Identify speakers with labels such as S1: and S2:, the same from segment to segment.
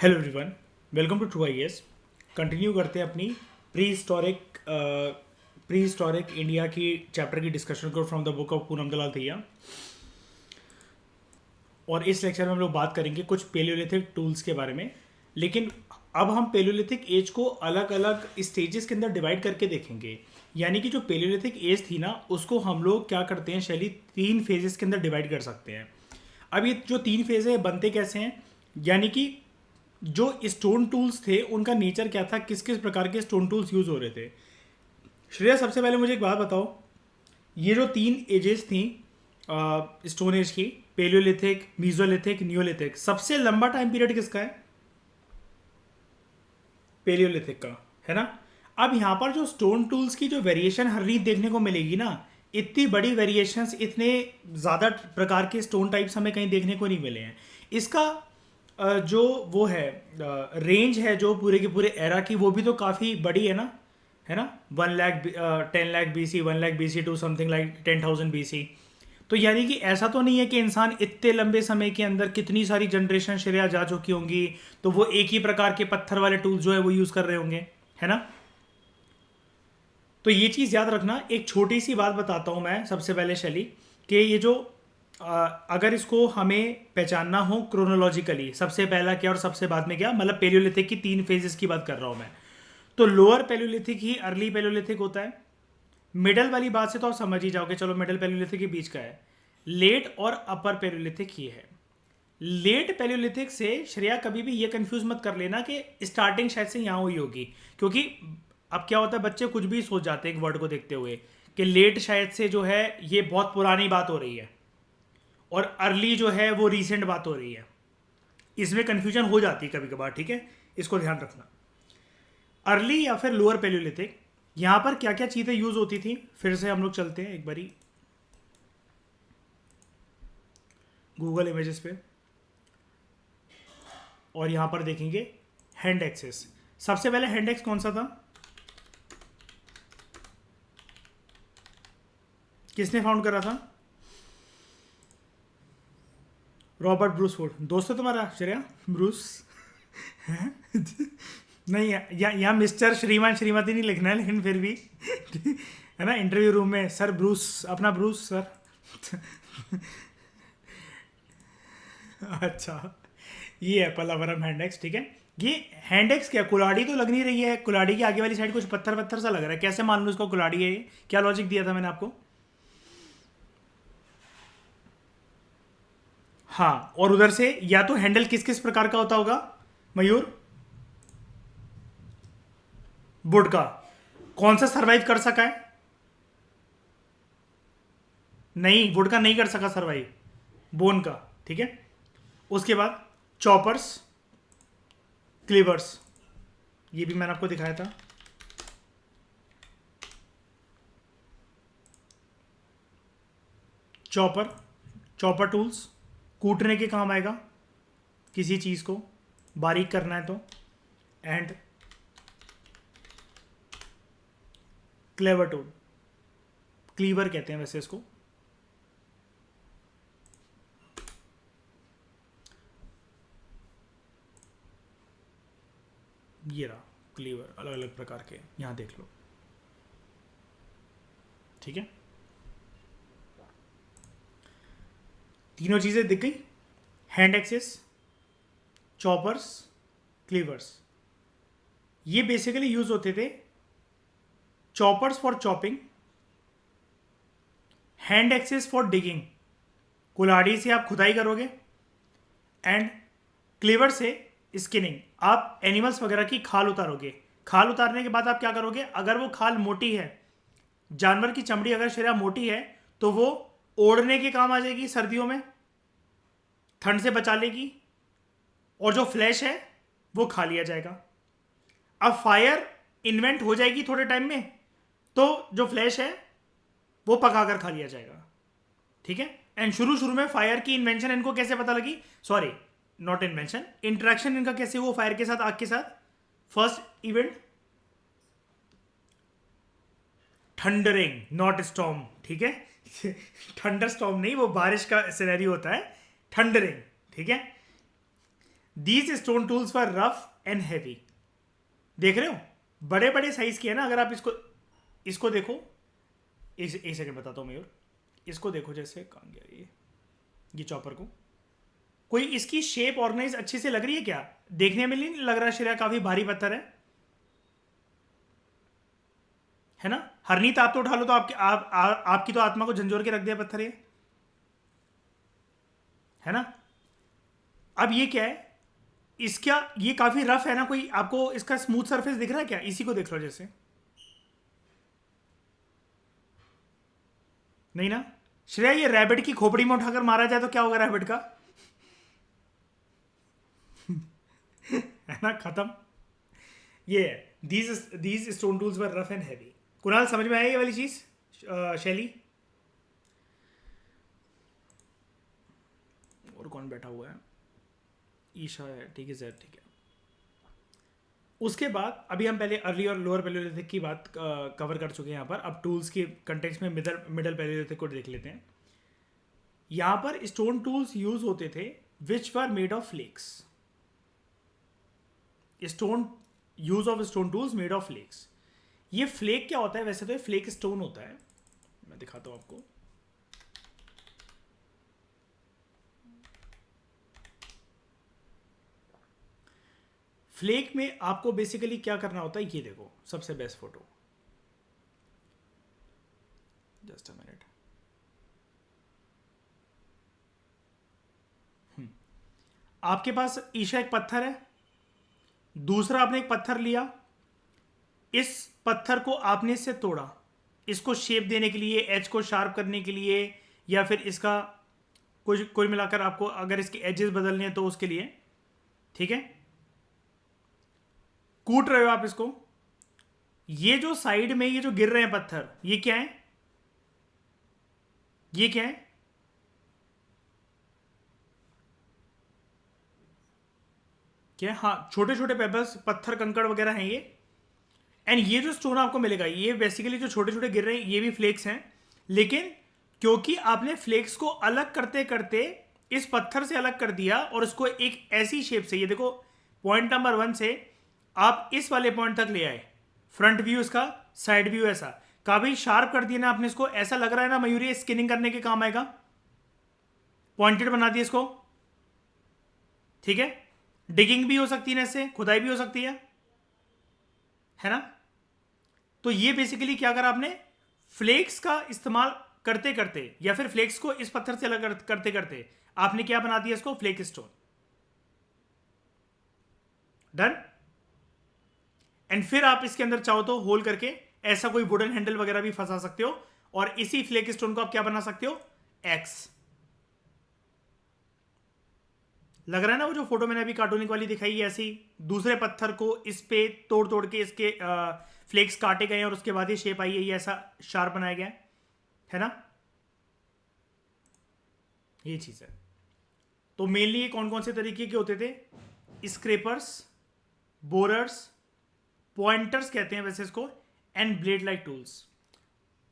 S1: Hello everyone, welcome to true IAS. Continue करते हैं अपनी प्री हिस्टोरिक इंडिया की चैप्टर की डिस्कशन को from the book of Poonam Dalal Dahiya. और इस लेक्चर में हम लोग बात करेंगे कुछ पेलियोलिथिक टूल्स के बारे में। लेकिन अब हम पेलियोलिथिक एज को अलग अलग स्टेजेस के अंदर डिवाइड करके देखेंगे। यानी कि जो पेलियोलिथिक एज थी ना, उसको हम लोग क्या करते हैं, शैली 3 फेजेस के अंदर डिवाइड कर सकते हैं। अब ये जो 3 फेज है बनते कैसे हैं, यानी कि जो स्टोन टूल्स थे उनका नेचर क्या था, किस किस प्रकार के स्टोन टूल्स यूज हो रहे थे। श्रेया, सबसे पहले मुझे एक बात बताओ, ये जो 3 एजेस थी स्टोन एज की, पेलियोलिथिक, मीजोलिथिक, नियोलिथिक, सबसे लंबा टाइम पीरियड किसका है? पेलियोलिथिक का, है ना। अब यहाँ पर जो स्टोन टूल्स की जो वेरिएशन हर रीत देखने को मिलेगी ना, इतनी बड़ी वेरिएशंस, इतने ज़्यादा प्रकार के स्टोन टाइप्स हमें कहीं देखने को नहीं मिले हैं। इसका जो वो है रेंज है जो पूरे के पूरे एरा की, वो भी तो काफ़ी बड़ी है ना, है ना। 1 lakh 10 lakh BC, 1 lakh BC to something like 10,000 BC। तो यानी कि ऐसा तो नहीं है कि इंसान इतने लंबे समय के अंदर कितनी सारी जनरेशन श्रेया जा चुकी होंगी तो वो एक ही प्रकार के पत्थर वाले टूल्स जो है वो यूज़ कर रहे होंगे, है ना। तो ये चीज़ याद रखना। एक छोटी सी बात बताता हूँ मैं सबसे पहले शैली, कि ये जो अगर इसको हमें पहचानना हो क्रोनोलॉजिकली, सबसे पहला क्या और सबसे बाद में क्या, मतलब पेलियोलिथिक की 3 फेजेस की बात कर रहा हूँ मैं। तो लोअर पेलियोलिथिक ही अर्ली पेलियोलिथिक होता है। मिडल वाली बात से तो आप समझ ही जाओगे, चलो मिडल पेलियोलिथिक के बीच का है। लेट और अपर पेलियोलिथिक ही है। लेट पेलियोलिथिक से श्रेया कभी भी ये कंफ्यूज मत कर लेना कि स्टार्टिंग शायद से यहाँ हुई होगी, क्योंकि अब क्या होता है, बच्चे कुछ भी सोच जाते हैं एक वर्ड को देखते हुए कि लेट शायद से जो है ये बहुत पुरानी बात हो रही है और अर्ली जो है वो रीसेंट बात हो रही है। इसमें कंफ्यूजन हो जाती है कभी कभार, ठीक है, इसको ध्यान रखना। अर्ली या फिर लोअर पेलियोलिथिक, यहाँ पर क्या क्या चीज़ें यूज होती थी, फिर से हम लोग चलते हैं एक बारी गूगल इमेजेस पे और यहाँ पर देखेंगे हैंड एक्सेस। सबसे पहले हैंड एक्स कौन सा था, किसने फाउंड करा था? Robert Bruce would. दोस्त है तुम्हारा श्रेया ब्रूस? नहीं, यहाँ मिस्टर श्रीमान श्रीमती नहीं लिखना है, लेकिन फिर भी है ना, इंटरव्यू रूम में सर ब्रूस, अपना ब्रूस सर। अच्छा, ये है पलावरम हैंडेक्स, ठीक है। ये हैंडेक्स क्या, कुलाड़ी तो लग नहीं रही है, कुलाड़ी की आगे वाली साइड कुछ पत्थर पत्थर सा लग रहा है, कैसे मान लूँ इसको कुलाड़ी है ये? क्या लॉजिक दिया था मैंने आपको? हाँ, और उधर से या तो हैंडल किस किस प्रकार का होता होगा मयूर? वुड का। कौन सा सरवाइव कर सका है? नहीं, वुड का नहीं कर सका सरवाइव, बोन का, ठीक है। उसके बाद चॉपर्स, क्लीवर्स, ये भी मैंने आपको दिखाया था। चॉपर, चॉपर टूल्स कूटने के काम आएगा, किसी चीज़ को बारीक करना है तो। एंड क्लेवर टूल, क्लीवर कहते हैं वैसे इसको। ये रहा क्लीवर, अलग अलग प्रकार के, यहां देख लो, ठीक है। तीनों चीज़ें दिख गई, हैंड एक्सेस, चॉपर्स, क्लीवर्स। ये बेसिकली यूज होते थे choppers for chopping, hand axes for digging, कुल्हाड़ी से आप खुदाई करोगे, एंड क्लीवर से स्किनिंग, आप एनिमल्स वगैरह की खाल उतारोगे। खाल उतारने के बाद आप क्या करोगे, अगर वो खाल मोटी है, जानवर की चमड़ी अगर शरीर मोटी है, तो वो ओढ़ने के काम आ जाएगी सर्दियों में, ठंड से बचा लेगी, और जो फ्लैश है वो खा लिया जाएगा। अब फायर इन्वेंट हो जाएगी थोड़े टाइम में, तो जो फ्लैश है वो पकाकर खा लिया जाएगा, ठीक है। एंड शुरू शुरू में फायर की इन्वेंशन इनको कैसे पता लगी, सॉरी नॉट इन्वेंशन, इंटरेक्शन इनका कैसे हुआ फायर के साथ, आग के साथ? First event thundering, not storm, ठीक है। थंडर स्टॉर्म नहीं, वो बारिश का सिनेरियो होता है, थंडरिंग, ठीक है। These stone tools for rough and heavy. देख रहे हो, बड़े बड़े साइज की है ना। अगर आप इसको इसको देखो, एक सेकंड बताता हूँ मयूर। इसको देखो, जैसे कहाँ गया ये चॉपर को, कोई इसकी शेप ऑर्गेनाइज अच्छे से लग रही है क्या? देखने में नहीं लग रहा श्रेया काफी भारी पत्थर है ना? हरनीत आप तो उठा लो तो आपकी तो आत्मा को झंझोर के रख दिया पत्थर ये, है ना? अब ये क्या है इसका, ये काफी रफ है ना। कोई आपको इसका स्मूथ सरफेस दिख रहा है क्या? इसी को देख लो जैसे, नहीं ना? श्रेया ये रैबिट की खोपड़ी में उठाकर मारा जाए तो क्या होगा रैबिट का? है ना, खत्म। ये है these stone tools were rough and heavy. Kunal समझ में आया ये वाली चीज? शैली और कौन बैठा हुआ है? ईशा है, ठीक है सर, ठीक है। उसके बाद अभी हम पहले अर्ली और लोअर पैलियोलिथिक की बात कवर कर चुके हैं यहाँ पर। अब टूल्स के कंटेक्स्ट में मिडल पैलियोलिथिक को देख लेते हैं। यहाँ पर स्टोन टूल्स यूज होते थे which were made of flakes. Stone use of stone tools made of flakes. ये फ्लेक क्या होता है? वैसे तो ये फ्लेक स्टोन होता है, मैं दिखाता हूँ आपको। फ्लेक में आपको बेसिकली क्या करना होता है, ये देखो सबसे best photo, just a minute. आपके पास ईशा एक पत्थर है, दूसरा आपने एक पत्थर लिया, इस पत्थर को आपने इससे तोड़ा, इसको शेप देने के लिए, एज को शार्प करने के लिए, या फिर इसका कुल मिलाकर आपको अगर इसके एजेस बदलने हैं तो उसके लिए, ठीक है। कूट रहे हो आप इसको। ये जो साइड में ये जो गिर रहे हैं पत्थर, ये क्या है? ये क्या है? क्या? हाँ, छोटे छोटे पेबल्स, पत्थर कंकड़ वगैरह हैं ये। एंड ये जो स्टोन आपको मिलेगा, ये बेसिकली जो छोटे छोटे गिर रहे हैं ये भी फ्लेक्स हैं। लेकिन क्योंकि आपने फ्लेक्स को अलग करते करते इस पत्थर से अलग कर दिया और उसको एक ऐसी शेप से, ये देखो पॉइंट नंबर 1 से आप इस वाले पॉइंट तक ले आए, फ्रंट व्यू इसका, साइड व्यू ऐसा, काफी शार्प कर दिया ना आपने इसको। ऐसा लग रहा है ना मयूरी स्किनिंग करने के काम आएगा। पॉइंटेड बना दिया इसको, ठीक है। डिगिंग भी हो सकती है ना, इससे खुदाई भी हो सकती है ना? तो ये बेसिकली क्या करा आपने, फ्लेक्स का इस्तेमाल करते करते, या फिर फ्लेक्स को इस पत्थर से अलग करते करते आपने क्या बना दिया इसको, फ्लेक स्टोन। डन। एंड फिर आप इसके अंदर चाहो तो होल करके ऐसा कोई वुडन हैंडल वगैरह भी फंसा सकते हो, और इसी फ्लेक स्टोन को आप क्या बना सकते हो, एक्स। लग रहा है ना वो जो फोटो मैंने अभी कार्टूनिक वाली दिखाई है, ऐसी दूसरे पत्थर को इस पे तोड़ तोड़ के इसके फ्लेक्स काटे गए और उसके बाद ये शेप आई है, ये ऐसा शार्प बनाया गया है ना? ये चीज है। तो मेनली कौन कौन से तरीके के होते थे? स्क्रेपर्स, बोरर्स, पॉइंटर्स कहते हैं वैसे इसको, and blade like tools.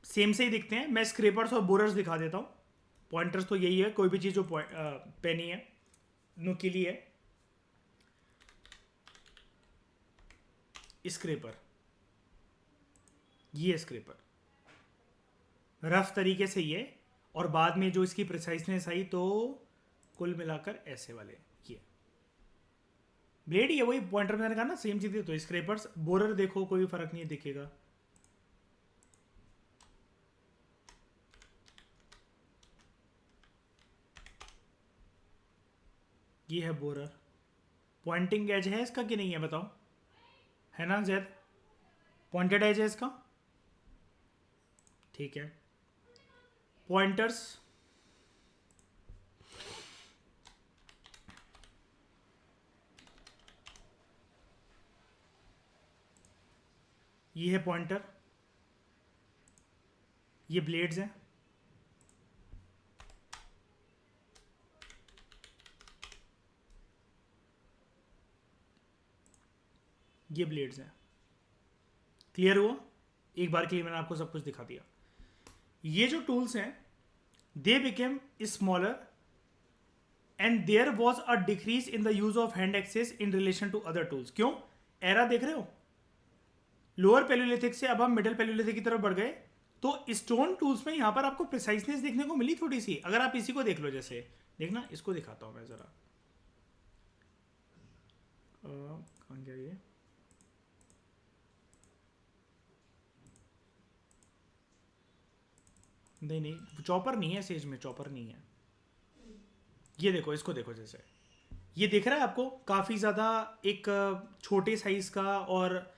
S1: Same से ही दिखते हैं। मैं स्क्रेपर्स और बोरर्स दिखा देता हूं। पॉइंटर्स तो यही है, कोई भी चीज जो पेनी है, नुकीली है। स्क्रेपर, ये स्क्रेपर रफ तरीके से ये, और बाद में जो इसकी प्रिसाइसनेस आई तो कुल मिलाकर ऐसे वाले ये ब्लेड ही है, वही पॉइंटर मैंने कहा ना, सेम चीज है। तो स्क्रेपर्स, बोरर देखो कोई फर्क नहीं दिखेगा। ये है बोरर। पॉइंटिंग एज है इसका कि नहीं है बताओ, है ना जैद? पॉइंटेड एज है इसका, ठीक है। पॉइंटर्स, ये है पॉइंटर, ये ब्लेड्स हैं। ये ब्लेड्स हैं। क्लियर हुआ? एक बार के लिए मैंने आपको सब कुछ दिखा दिया। ये जो टूल्स हैं they became smaller and there was a decrease in the use of hand axes in relation to other tools. क्यों? एरा देख रहे हो, लोअर पैलियोलिथिक से अब हम मिडिल पैलियोलिथिक की तरफ बढ़ गए, तो स्टोन टूल्स में यहां पर आपको प्रिसाइसनेस देखने को मिली थोड़ी सी। अगर आप इसी को देख लो, जैसे देखना, इसको दिखाता हूं मैं जरा, कहां गया ये, नहीं नहीं चॉपर नहीं है, सेज में चॉपर नहीं है। ये देखो, इसको देखो, जैसे ये दिख रहा है आपको, काफ़ी ज़्यादा एक छोटे साइज़ का, और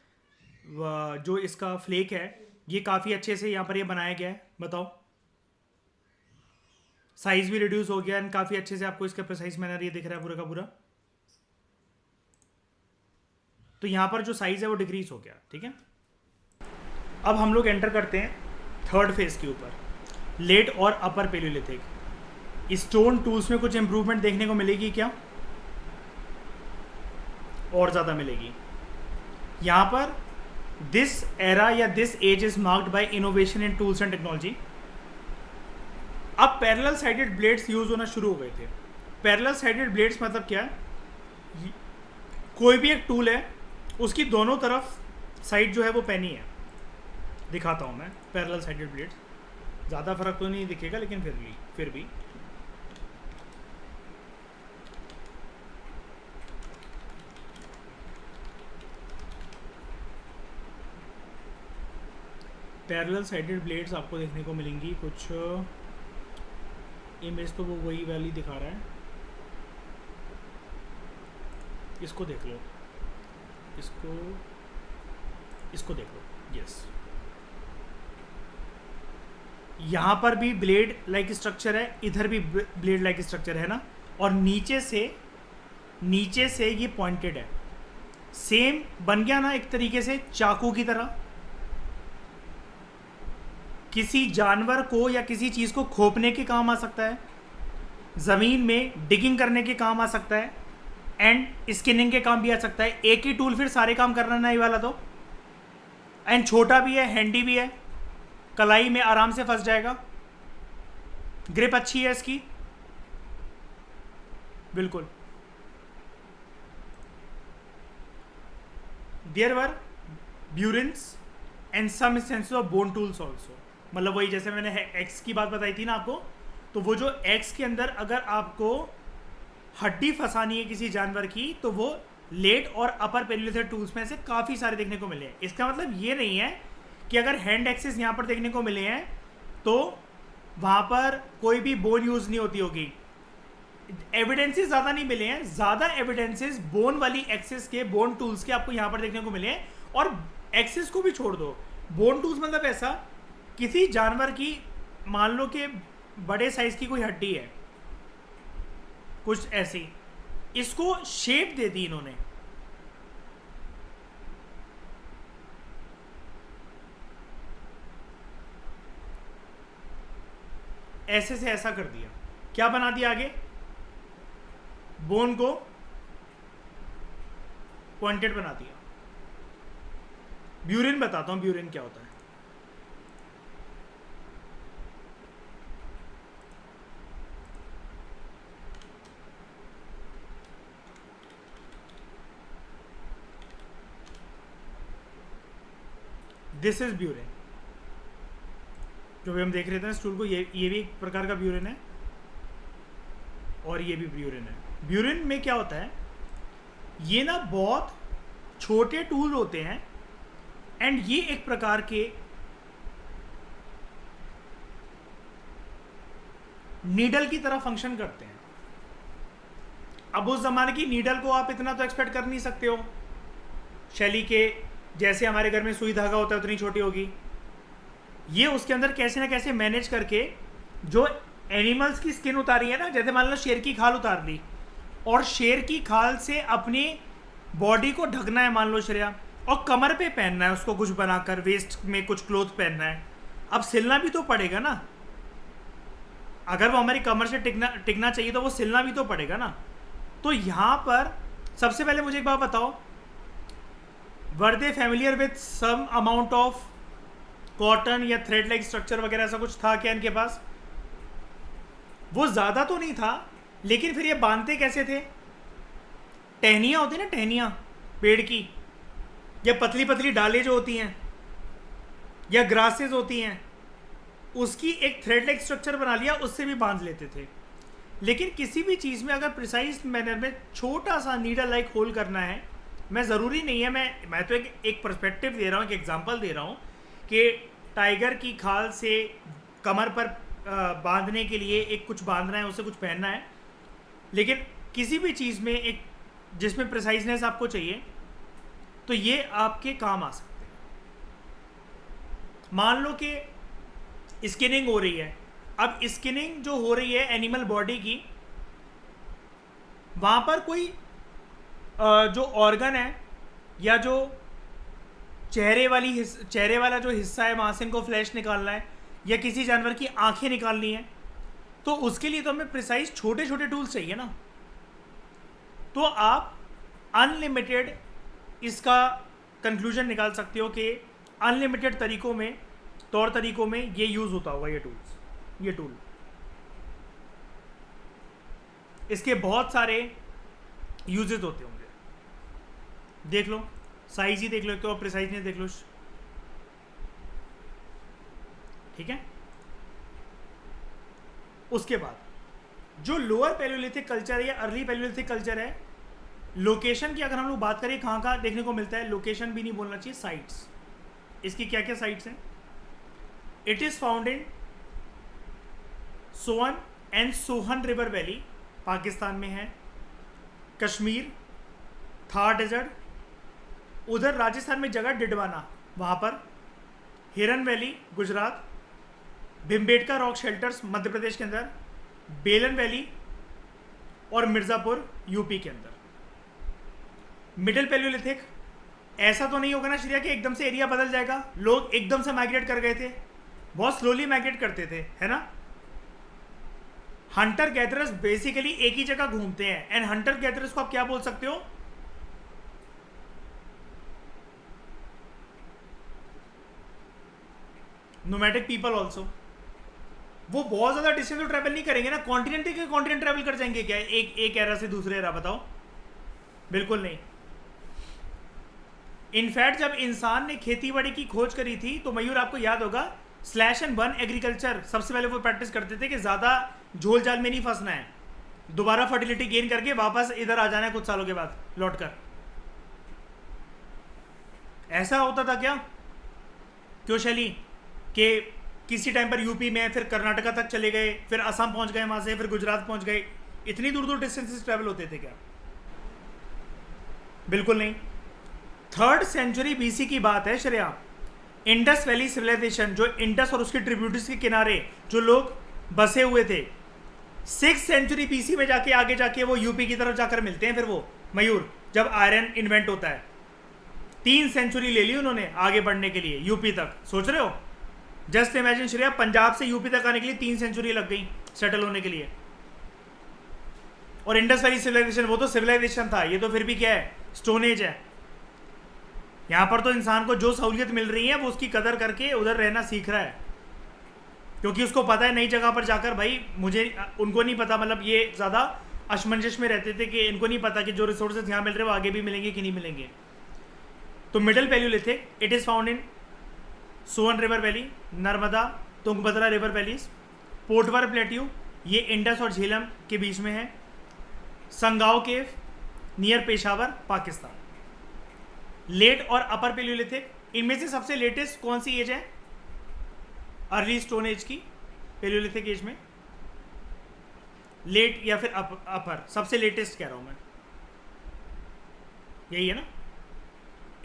S1: जो इसका फ्लेक है ये काफ़ी अच्छे से यहाँ पर ये बनाया गया है। बताओ, साइज़ भी रिड्यूस हो गया एंड काफ़ी अच्छे से आपको इसका प्रिसाइज मैनर ये दिख रहा है पूरा का पूरा। तो यहाँ पर जो साइज़ है वो डिक्रीज हो गया, ठीक है। अब हम लोग एंटर करते हैं थर्ड फेज के ऊपर, लेट और अपर पैलियोलिथिक। स्टोन टूल्स में कुछ इंप्रूवमेंट देखने को मिलेगी क्या? और ज़्यादा मिलेगी। यहाँ पर दिस एरा या this age is marked by innovation in tools and technology. अब पैरेलल साइडेड ब्लेड्स यूज होना शुरू हो गए थे। पैरेलल साइडेड ब्लेड्स मतलब क्या है? कोई भी एक टूल है, उसकी दोनों तरफ साइड जो है वो पैनी है। दिखाता हूँ मैं पैरेलल साइडेड ब्लेड्स, ज़्यादा फर्क तो नहीं दिखेगा लेकिन फिर भी पैरेलल साइडेड ब्लेड्स आपको देखने को मिलेंगी। कुछ इमेज तो वो वही वाली दिखा रहा है, इसको देख लो, इसको देख लो। यस, यहाँ पर भी ब्लेड लाइक स्ट्रक्चर है, इधर भी ब्लेड लाइक स्ट्रक्चर है ना, और नीचे से ये पॉइंटेड है। सेम बन गया ना एक तरीके से चाकू की तरह। किसी जानवर को या किसी चीज़ को खोपने के काम आ सकता है, ज़मीन में डिगिंग करने के काम आ सकता है, एंड स्किनिंग के काम भी आ सकता है। एक ही टूल फिर सारे काम करना नहीं वाला तो, एंड छोटा भी है, हैंडी भी है, कलाई में आराम से फंस जाएगा, ग्रिप अच्छी है इसकी, बिल्कुल। There were burins and some instances of bone tools also. मतलब वही जैसे मैंने एक्स की बात बताई थी ना आपको, तो वो जो एक्स के अंदर अगर आपको हड्डी फंसानी है किसी जानवर की, तो वो लेट और अपर पैलियोलिथिक टूल्स में से काफ़ी सारे देखने को मिले हैं। इसका मतलब ये नहीं है कि अगर हैंड एक्सेस यहाँ पर देखने को मिले हैं तो वहाँ पर कोई भी बोन यूज़ नहीं होती होगी। एविडेंसेस ज़्यादा नहीं मिले हैं, ज़्यादा एविडेंसेस बोन वाली एक्सेस के, बोन टूल्स के आपको यहाँ पर देखने को मिले हैं। और एक्सेस को भी छोड़ दो, बोन टूल्स मतलब ऐसा, किसी जानवर की मान लो कि बड़े साइज की कोई हड्डी है, कुछ ऐसी, इसको शेप दे दी इन्होंने। ऐसे से ऐसा कर दिया, क्या बना दिया आगे? बोन को पॉइंटेड बना दिया। ब्यूरिन बताता हूं, ब्यूरिन क्या होता है। दिस इज ब्यूरिन, जो भी हम देख रहे थे स्टूल को, ये भी एक प्रकार का ब्यूरिन है, और ये भी ब्यूरिन है। ब्यूरिन में क्या होता है, ये ना बहुत छोटे टूल होते हैं, एंड ये एक प्रकार के नीडल की तरह फंक्शन करते हैं। अब उस जमाने की नीडल को आप इतना तो एक्सपेक्ट कर नहीं सकते हो, शैली के जैसे हमारे घर में सुई धागा होता है उतनी छोटी होगी। ये उसके अंदर कैसे ना कैसे मैनेज करके जो एनिमल्स की स्किन उतारी है ना, जैसे मान लो शेर की खाल उतार ली, और शेर की खाल से अपनी बॉडी को ढकना है, मान लो श्रेया, और कमर पे पहनना है उसको कुछ बनाकर, वेस्ट में कुछ क्लोथ पहनना है। अब सिलना भी तो पड़ेगा ना, अगर वो हमारी कमर से टिकना चाहिए तो वो सिलना भी तो पड़ेगा ना। तो यहाँ पर सबसे पहले मुझे एक बात बताओ, were they familiar with some amount of cotton या थ्रेड लाइक स्ट्रक्चर वगैरह, ऐसा कुछ था क्या इनके पास? वो ज़्यादा तो नहीं था, लेकिन फिर ये बांधते कैसे थे? टहनियाँ होती ना, टहनियाँ पेड़ की, या पतली पतली डालें जो होती हैं, या ग्रासेस होती हैं, उसकी एक थ्रेड लाइक स्ट्रक्चर बना लिया, उससे भी बांध लेते थे। लेकिन किसी भी चीज़ में अगर प्रिसाइज मैनर में छोटा सा नीडल लाइक होल करना है, मैं ज़रूरी नहीं है, मैं तो एक पर्सपेक्टिव दे रहा हूँ, एक एग्जांपल दे रहा हूँ कि टाइगर की खाल से कमर पर बांधने के लिए एक कुछ बांधना है, उसे कुछ पहनना है। लेकिन किसी भी चीज़ में एक जिसमें प्रिसाइजनेस आपको चाहिए, तो ये आपके काम आ सकते हैं। मान लो कि स्किनिंग हो रही है, अब स्किनिंग जो हो रही है एनिमल बॉडी की, वहाँ पर कोई जो ऑर्गन है या जो चेहरे वाला जो हिस्सा है, वहाँ से इनको फ्लैश निकालना है, या किसी जानवर की आंखें निकालनी है, तो उसके लिए तो हमें प्रिसाइज छोटे छोटे टूल्स चाहिए ना। तो आप अनलिमिटेड इसका कंक्लूजन निकाल सकते हो कि अनलिमिटेड तौर तरीकों में ये यूज़ होता होगा ये टूल। इसके बहुत सारे यूजेस होते होंगे, देख लो, साइज ही देख लो, तो प्रिसाइज नहीं देख लो, ठीक है। उसके बाद जो लोअर पैलियोलिथिक कल्चर है या अर्ली पैलियोलिथिक कल्चर है, लोकेशन की अगर हम लोग बात करें कहाँ कहाँ देखने को मिलता है, लोकेशन भी नहीं बोलना चाहिए, साइट्स। इसकी क्या क्या साइट्स हैं? It is found in Zoan and Sohan river valley, Pakistan में है। कश्मीर, थार डेजर्ट, उधर राजस्थान में जगह डिडवाना, वहाँ पर। हिरन valley Gujarat, Bhimbetka rock shelters Madhya Pradesh के अंदर, बेलन वैली और मिर्ज़ापुर यूपी के अंदर। मिडिल पैलियोलिथिक, ऐसा तो नहीं होगा ना श्रेया कि एकदम से एरिया बदल जाएगा, लोग एकदम से माइग्रेट कर गए थे, बहुत स्लोली माइग्रेट करते थे, है ना। हंटर गैदरर्स बेसिकली एक ही जगह घूमते हैं, एंड हंटर गैदरर्स को आप क्या बोल सकते हो? Nomadic people also. वो बहुत ज्यादा डिस्टेंस तो ट्रैवल नहीं करेंगे ना, कॉन्टिनेंट के कॉन्टिनेंट ट्रैवल कर जाएंगे क्या एक एरा से दूसरे एरा? बताओ, बिल्कुल नहीं। इनफैक्ट जब इंसान ने खेती बाड़ी की खोज करी थी, तो मयूर आपको याद होगा, स्लैश एंड बर्न एग्रीकल्चर सबसे पहले वो प्रैक्टिस करते थे कि ज़्यादा झोल झाल में नहीं फंसना है, दोबारा फर्टिलिटी गेन करके वापस इधर आ जाना है कुछ सालों के बाद लौट कर। ऐसा होता था क्या क्यों शैली कि किसी टाइम पर यूपी में, फिर कर्नाटका तक चले गए, फिर असम पहुंच गए, वहां से फिर गुजरात पहुंच गए, इतनी दूर दूर डिस्टेंसेस ट्रैवल होते थे क्या? बिल्कुल नहीं। 3rd सेंचुरी बीसी की बात है श्रेया। इंडस वैली सिविलाइजेशन, जो इंडस और उसके ट्रिब्यूटरीज के किनारे जो लोग बसे हुए थे, 6th सेंचुरी बीसी में जाके आगे जाके वो यूपी की तरफ जाकर मिलते हैं। फिर वो मयूर, जब आयरन इन्वेंट होता है, 3 सेंचुरी ले ली उन्होंने आगे बढ़ने के लिए यूपी तक। सोच रहे हो? जस्ट इमेजिन श्रेया, पंजाब से यूपी तक आने के लिए 3 सेंचुरी लग गई सेटल होने के लिए। और इंडस वैली सिविलाइजेशन, वो तो सिविलाइजेशन था, ये तो फिर भी क्या है, स्टोन एज है। यहाँ पर तो इंसान को जो सहूलियत मिल रही है वो उसकी कदर करके उधर रहना सीख रहा है, क्योंकि उसको पता है नई जगह पर जाकर, भाई मुझे, उनको नहीं पता, मतलब ये ज़्यादा असमंजस में रहते थे कि इनको नहीं पता कि जो रिसोर्सेज यहाँ मिल रहे हैं वो आगे भी मिलेंगे कि नहीं मिलेंगे। तो middle palaeolithic, it is found in Son river valley, Narmada, Tungabhadra river valleys, Potwar plateau, ये इंडस और झेलम के बीच में है, Sanghao cave near Peshawar Pakistan. Late और अपर पैलियोलिथिक, इनमें से सबसे लेटेस्ट कौन सी एज है अर्ली स्टोन एज की? पैलियोलिथिक एज में लेट या फिर अपर, सबसे लेटेस्ट कह रहा हूं मैं, यही है ना।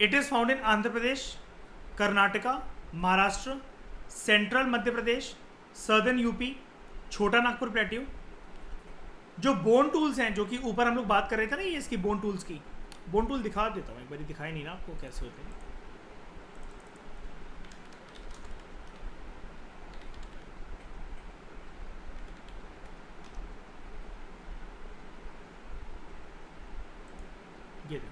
S1: It is found in Andhra Pradesh, Karnataka, Maharashtra, central Madhya Pradesh, southern UP, छोटा नागपुर प्लेट्यू। जो बोन टूल्स हैं, जो कि ऊपर हम लोग बात कर रहे थे ना, ये इसकी बोन टूल्स की, बोन टूल दिखा देता हूँ एक बार, दिखाई नहीं ना आपको कैसे होते हैं। ये देखो,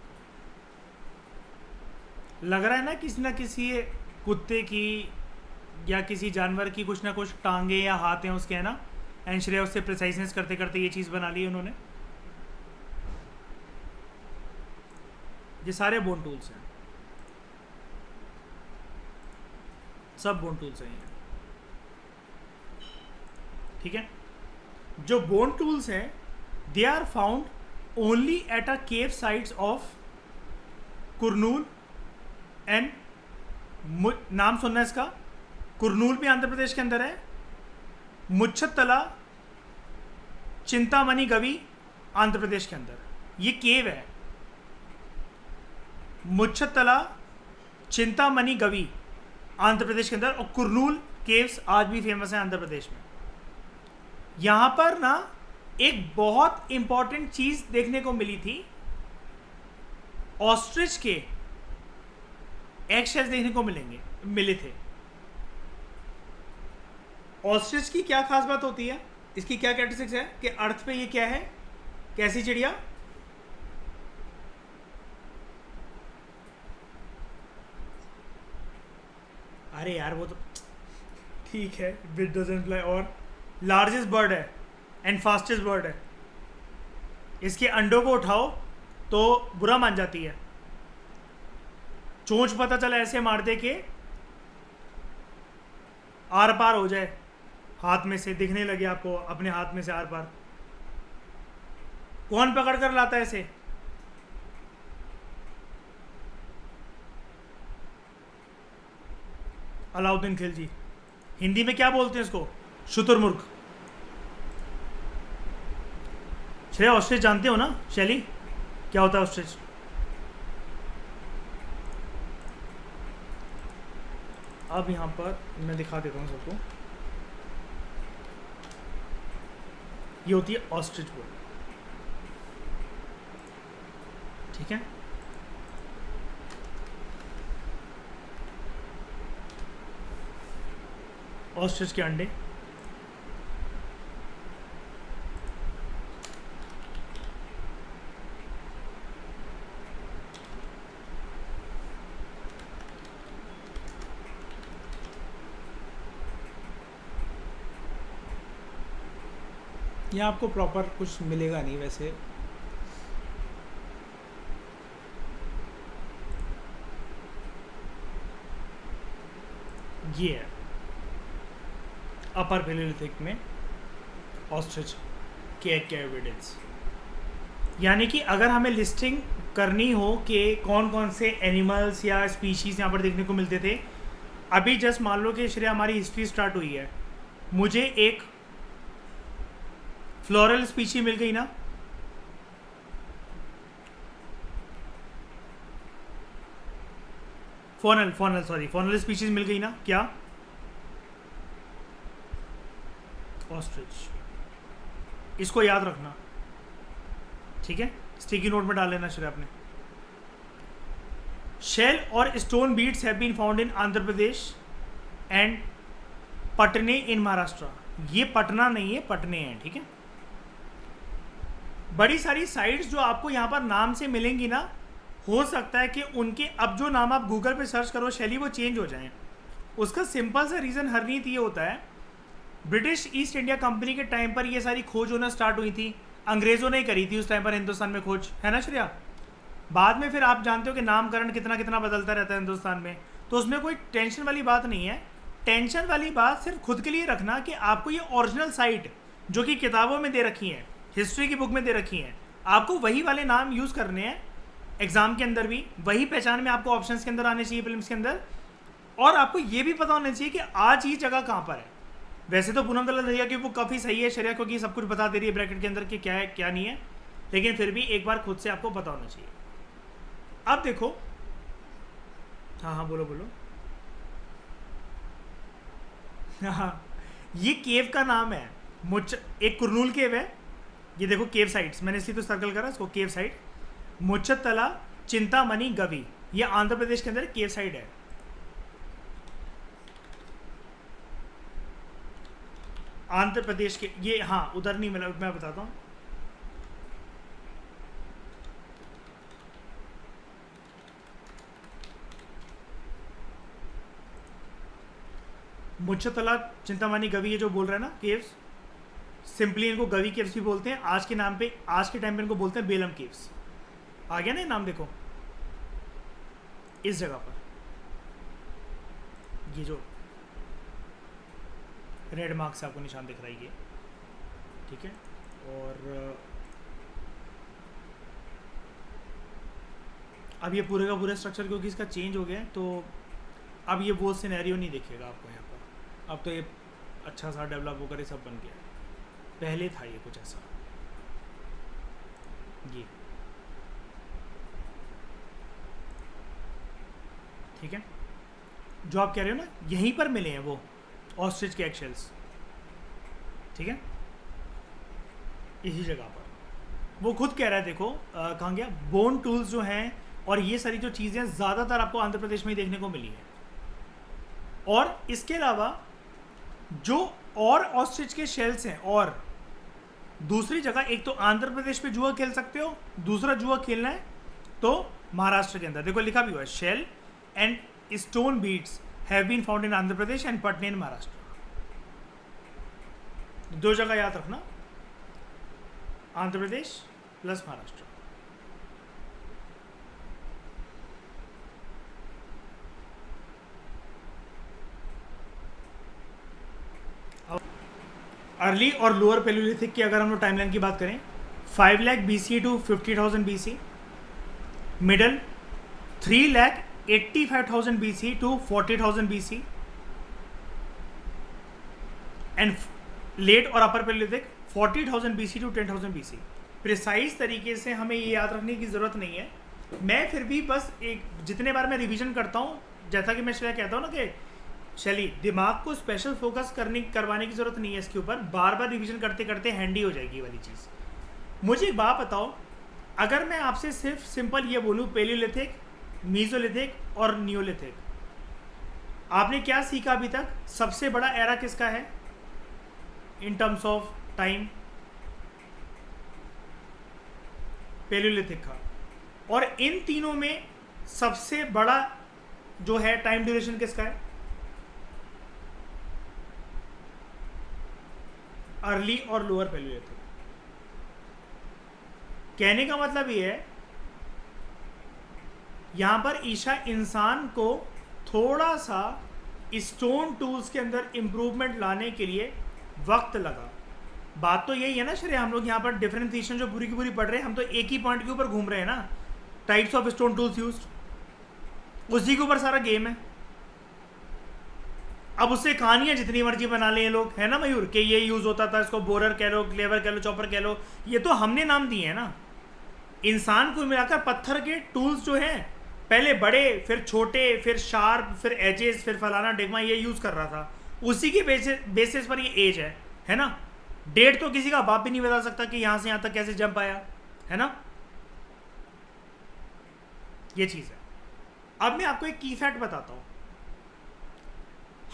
S1: लग रहा है ना किसी कुत्ते की या किसी जानवर की कुछ ना कुछ टांगे या हाथ हैं उसके, है ना, एंड श्रेया उससे प्रिसाइजनेस करते करते ये चीज़ बना ली उन्होंने। ये सारे बोन टूल्स हैं, सब बोन टूल्स हैं ये, ठीक है। जो बोन टूल्स हैं they are found only at a cave sites of Kurnool and, नाम सुनना है इसका, कुरनूल भी आंध्र प्रदेश के अंदर है, मुच्छतला, चिंतामणि गवी आंध्र प्रदेश के अंदर, ये केव है। मुच्छतला, चिंतामणि गवी आंध्र प्रदेश के अंदर, और कुरनूल केव्स आज भी फेमस है आंध्र प्रदेश में। यहां पर ना एक बहुत इंपॉर्टेंट चीज देखने को मिली थी, ऑस्ट्रिच के एग शेल्स देखने को मिले थे। ऑस्ट्रिच की क्या खास बात होती है, इसकी क्या कैरेक्टरिस्टिक्स है कि अर्थ पे ये क्या है, कैसी चिड़िया, अरे यार वो तो ठीक है, विच डजंट फ्लाई, और लार्जेस्ट बर्ड है एंड फास्टेस्ट बर्ड है। इसके अंडों को उठाओ तो बुरा मान जाती है, चोंच पता चला ऐसे मार दे के आर पार हो जाए, हाथ में से दिखने लगे आपको, अपने हाथ में से आर पार। कौन पकड़ कर लाता है ऐसे, अलाउद्दीन खिलजी। हिंदी में क्या बोलते हैं इसको, शुतुरमुर्ग। श्रेया ऑस्ट्रिच जानते हो ना शैली, क्या होता है ऑस्ट्रिच? अब यहां पर मैं दिखा देता हूं सबको, ये होती है ऑस्ट्रिच बर्ड, ठीक है। ऑस्ट्रिच के अंडे, यहाँ आपको प्रॉपर कुछ मिलेगा नहीं वैसे, ये है अपर पैलियोलिथिक में ऑस्ट्रिच के एग के एविडेंस। यानी कि अगर हमें लिस्टिंग करनी हो कि कौन कौन से एनिमल्स या स्पीशीज़ यहाँ पर देखने को मिलते थे, अभी जस्ट मान लो कि श्रेया हमारी हिस्ट्री स्टार्ट हुई है, मुझे एक फ्लोरल स्पीशी मिल गई ना, फॉनल स्पीशीज मिल गई ना, क्या, ऑस्ट्रिच। इसको याद रखना, ठीक है, स्टिकी नोट में डाल लेना श्रेया अपने। शेल और stone beads have been found in Andhra Pradesh and Patne in Maharashtra. ये पटना नहीं है, पटने हैं, ठीक है। बड़ी सारी साइट्स जो आपको यहाँ पर नाम से मिलेंगी ना, हो सकता है कि उनके अब जो नाम आप गूगल पे सर्च करो शैली, वो चेंज हो जाएं। उसका सिंपल सा रीज़न हरनीत ये होता है, ब्रिटिश ईस्ट इंडिया कंपनी के टाइम पर ये सारी खोज होना स्टार्ट हुई थी, अंग्रेज़ों ने करी थी उस टाइम पर हिंदुस्तान में खोज, है ना श्रेया। बाद में फिर आप जानते हो कि नामकरण कितना कितना बदलता रहता है हिंदुस्तान में, तो उसमें कोई टेंशन वाली बात नहीं है। टेंशन वाली बात सिर्फ खुद के लिए रखना कि आपको ये ओरिजिनल साइट जो कि किताबों में दे रखी हैं, हिस्ट्री की बुक में दे रखी हैं, आपको वही वाले नाम यूज़ करने हैं एग्ज़ाम के अंदर भी, वही पहचान में आपको ऑप्शंस के अंदर आने चाहिए, फिल्म्स के अंदर। और आपको ये भी पता होना चाहिए कि आज ये जगह कहाँ पर है। वैसे तो पूनम दलाल दहिया की बुक काफ़ी सही है श्रेया, क्योंकि सब कुछ बता दे रही है ब्रैकेट के अंदर कि क्या है क्या नहीं है, लेकिन फिर भी एक बार खुद से आपको पता होना चाहिए। अब देखो, हाँ हाँ बोलो बोलो। हाँ, ये केव का नाम है एक कुरनूल केव है, ये देखो केव साइट्स, मैंने इसलिए तो सर्कल करा इसको, केव साइट मुच्छतला चिंतामणि गवी, ये आंध्र प्रदेश के अंदर केव साइट है। आंध्र प्रदेश के ये, हाँ उधर नहीं मिला, मैं बताता हूँ। मुच्छतला चिंतामणि गवी ये जो बोल रहा है ना केव्स, सिंपली इनको गवी केव्स भी बोलते हैं। आज के नाम पे, आज के टाइम पे इनको बोलते हैं बेलम केव्स। आ गया ना ये नाम, देखो इस जगह पर ये जो रेड मार्क से आपको निशान दिख रहा है ये, ठीक है। और अब ये पूरे का पूरा स्ट्रक्चर क्योंकि इसका चेंज हो गया है, तो अब ये वो सिनेरियो नहीं दिखेगा आपको यहाँ पर। अब तो ये अच्छा सा डेवलप होकर ये सब बन गया है। पहले था ये कुछ ऐसा, ये ठीक है। जो आप कह रहे हो ना, यहीं पर मिले हैं वो ऑस्ट्रिच के एक्शेल्स, ठीक है, इसी जगह पर। वो खुद कह रहा है, देखो कहाँ गया, बोन टूल्स जो हैं और ये सारी जो चीज़ें ज़्यादातर आपको आंध्र प्रदेश में ही देखने को मिली है। और इसके अलावा जो और ऑस्ट्रिच के शेल्स हैं, और दूसरी जगह, एक तो आंध्र प्रदेश पे जुआ खेल सकते हो, दूसरा जुआ खेलना है तो महाराष्ट्र के अंदर। देखो लिखा भी हुआ है, shell and stone beads have been found in Andhra Pradesh and Patne in Maharashtra. दो जगह याद रखना, आंध्र प्रदेश प्लस महाराष्ट्र। अर्ली और लोअर पैलियोलिथिक की अगर हम लोग टाइमलाइन की बात करें, 5 lakh BC to 50,000 BC, middle 3,85,000 BC to 40,000 BC, and late और upper palaeolithic 40,000 BC to 10,000 BC। Precise तरीके से हमें ये याद रखने की ज़रूरत नहीं है। मैं फिर भी बस एक, जितने बार मैं रिवीजन करता हूँ, जैसा कि मैं कहता हूँ ना कि चलिए दिमाग को स्पेशल फोकस करवाने की ज़रूरत नहीं है इसके ऊपर, बार बार रिवीजन करते करते हैंडी हो जाएगी वाली चीज़। मुझे एक बात बताओ, अगर मैं आपसे सिर्फ सिंपल ये बोलूँ पैलियोलिथिक, मीजोलिथिक और नियोलिथिक, आपने क्या सीखा अभी तक? सबसे बड़ा एरा किसका है in terms of time? Palaeolithic का। और इन तीनों में सबसे बड़ा जो है टाइम ड्यूरेशन किसका है? अर्ली और लोअर पैलियोलिथिक। कहने का मतलब ये है, यहां पर ईशा इंसान को थोड़ा सा स्टोन टूल्स के अंदर इंप्रूवमेंट लाने के लिए वक्त लगा। बात तो यही है ना श्रेय, हम लोग यहाँ पर डिफरेंशिएशन जो पूरी की पूरी पढ़ रहे हैं, हम तो एक ही पॉइंट के ऊपर घूम रहे हैं ना, types of stone tools used, उसी के ऊपर सारा गेम है। अब उससे कहानियां जितनी मर्जी बना ले लोग, है ना मयूर, कि ये यूज होता था, इसको बोरर कह लो, क्लेवर कह लो, चॉपर कह लो, ये तो हमने नाम दिए हैं ना। इंसान को मिलाकर पत्थर के टूल्स जो हैं, पहले बड़े, फिर छोटे, फिर शार्प, फिर एजेस, फिर फलाना डिगमा, ये यूज कर रहा था। उसी के बेसिस पर ये एज है ना। डेट तो किसी का बाप भी नहीं बता सकता कि यहां से यहां तक कैसे जंप आया, है ना। ये चीज है। अब मैं आपको एक की फैक्ट बताता हूं।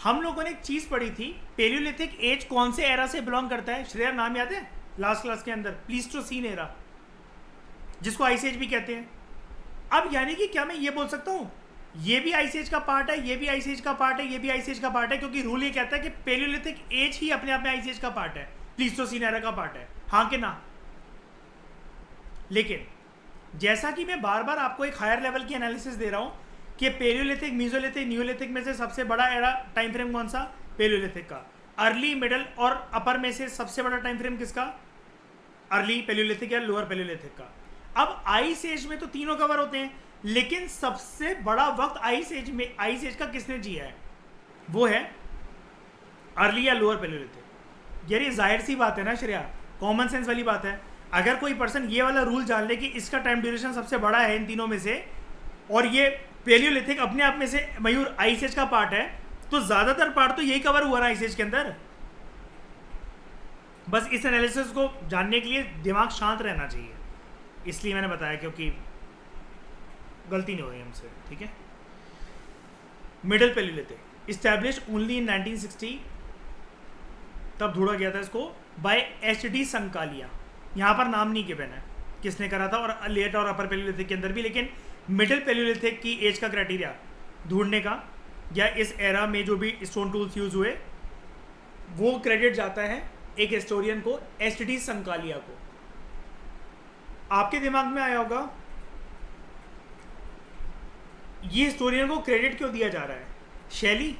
S1: हम लोगों ने एक चीज पढ़ी थी, पैलियोलिथिक एज कौन से एरा से बिलोंग करता है? श्रेया नाम याद है? लास्ट क्लास के अंदर प्लीस्टोसीन एरा, जिसको आइस एज भी कहते हैं। अब यानी कि क्या मैं ये बोल सकता हूं ये भी आइस एज का पार्ट है, ये भी आइस एज का पार्ट है, ये भी आइस एज का पार्ट है? क्योंकि रूल ये कहता है कि पैलियोलिथिक एज ही अपने आप में आइस एज का पार्ट है, प्लीस्टोसीन एरा का पार्ट है, हाँ कि ना? लेकिन जैसा कि मैं बार बार आपको एक हायर लेवल की एनालिसिस दे रहा हूं कि पैलियोलिथिक, मीजोलिथिक, नियोलिथिक में से सबसे बड़ा एरा टाइम फ्रेम कौन सा? पैलियोलिथिक का। अर्ली, मिडल और अपर में से सबसे बड़ा टाइम फ्रेम किसका? अर्ली पैलियोलिथिक या लोअर पैलियोलिथिक का। अब आइस एज में तो तीनों कवर होते हैं, लेकिन सबसे बड़ा वक्त आइस एज में, आइस एज का किसने जिया है? वो है अर्ली या लोअर पैलियोलिथिक। यार ये जाहिर सी बात है ना श्रेया, कॉमन सेंस वाली बात है। अगर कोई पर्सन ये वाला रूल जान ले कि इसका टाइम ड्यूरेशन सबसे बड़ा है इन तीनों में से, और ये पैलियोलिथिक अपने आप में से मयूर आइस एज का पार्ट है, तो ज्यादातर पार्ट तो यही कवर हुआ ना आइस एज के अंदर। बस इस एनालिसिस को जानने के लिए दिमाग शांत रहना चाहिए, इसलिए मैंने बताया, क्योंकि गलती नहीं हो रही हमसे, ठीक है। Middle Palaeolithic establish only in 1960, तब ढूंढा गया था इसको बाय HD संकालिया। यहाँ पर नाम नहीं गिवन है किसने करा था, और लेट और अपर पैलियोलिथिक के अंदर भी। लेकिन मिडिल पैलियोलिथिक की एज का क्राइटेरिया ढूंढने का, या इस एरा में जो भी स्टोन टूल्स यूज हुए, वो क्रेडिट जाता है एक हिस्टोरियन को, एच.डी. संकालिया को। आपके दिमाग में आया होगा ये हिस्टोरियन को क्रेडिट क्यों दिया जा रहा है? शैली,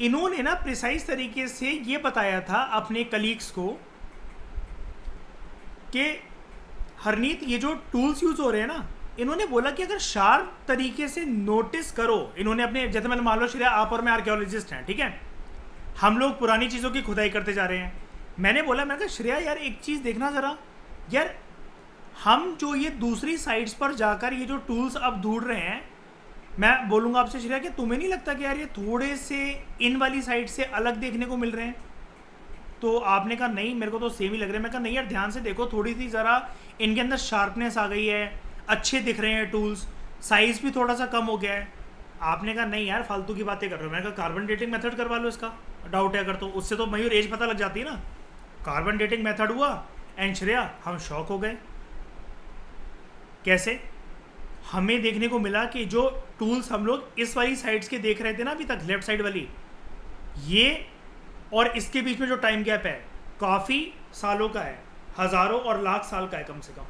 S1: इन्होंने ना प्रिसाइज तरीके से ये बताया था अपने कलीग्स को कि हरनीत ये जो टूल्स यूज हो रहे हैं ना, इन्होंने बोला कि अगर शार्प तरीके से नोटिस करो, इन्होंने अपने, जैसे मैंने मान लो श्रेया आप और मैं आर्कियोलॉजिस्ट हैं, ठीक है, हम लोग पुरानी चीज़ों की खुदाई करते जा रहे हैं। मैंने बोला, मैं कहा श्रेया यार एक चीज़ देखना ज़रा, यार हम जो ये दूसरी साइट्स पर जाकर ये जो टूल्स अब ढूंढ रहे हैं, मैं बोलूँगा आपसे श्रेया कि तुम्हें नहीं लगता कि यार ये थोड़े से इन वाली साइड से अलग देखने को मिल रहे हैं? तो आपने कहा नहीं, मेरे को तो सेम ही लग रहे हैं। मैं कहा नहीं यार, ध्यान से देखो, थोड़ी सी ज़रा इनके अंदर शार्पनेस आ गई है, अच्छे दिख रहे हैं टूल्स, साइज़ भी थोड़ा सा कम हो गया है। आपने कहा नहीं यार फालतू की बातें कर रहे हो। मैंने कहा कार्बन डेटिंग मेथड करवा लो इसका, डाउट है अगर, तो उससे तो मयूर एज पता लग जाती है ना। कार्बन डेटिंग मेथड हुआ एंड श्रेया हम शॉक हो गए। कैसे? हमें देखने को मिला कि जो टूल्स हम लोग इस वाली साइड्स के देख रहे थे ना अभी तक, लेफ्ट साइड वाली, ये और इसके बीच में जो टाइम गैप है काफ़ी सालों का है, हज़ारों और लाख साल का है कम से कम।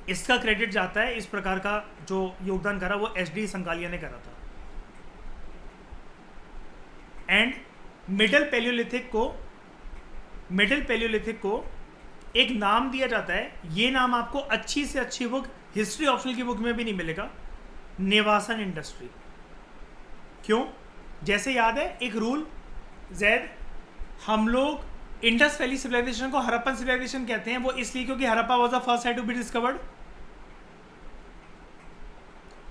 S1: इसका क्रेडिट जाता है, इस प्रकार का जो योगदान करा वो एच.डी. संकालिया ने करा था। एंड मिडिल पैलियोलिथिक को एक नाम दिया जाता है, ये नाम आपको अच्छी से अच्छी बुक, हिस्ट्री ऑप्शनल की बुक में भी नहीं मिलेगा, नेवासन इंडस्ट्री। क्यों? जैसे याद है एक रूल जैद, हम लोग इंडस वैली सिविलाइजेशन को हड़प्पन सिविलाइजेशन कहते हैं, वो इसलिए क्योंकि Harappa was the first site to be discovered.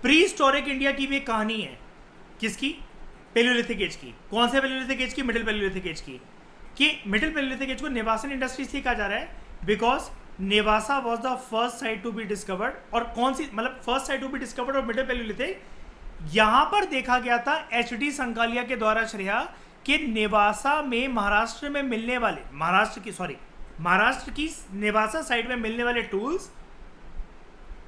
S1: Pre historic India की भी एक कहानी है, किसकी? पैलियोलिथिक एज की। कौन से पैलियोलिथिक एज की? मिडिल पैलियोलिथिक एज की। कि मिडिल पैलियोलिथिक एज को नेवासन इंडस्ट्री इसलिए कहा जा रहा है because Nevasa was the first site to be discovered. और कौन सी, मतलब first site to be discovered और मिडिल पैलियोलिथिक, यहां पर देखा गया था एच.डी. संकालिया के द्वारा श्रेया कि नेवासा में महाराष्ट्र में मिलने वाले, महाराष्ट्र की नेवासा साइट में मिलने वाले टूल्स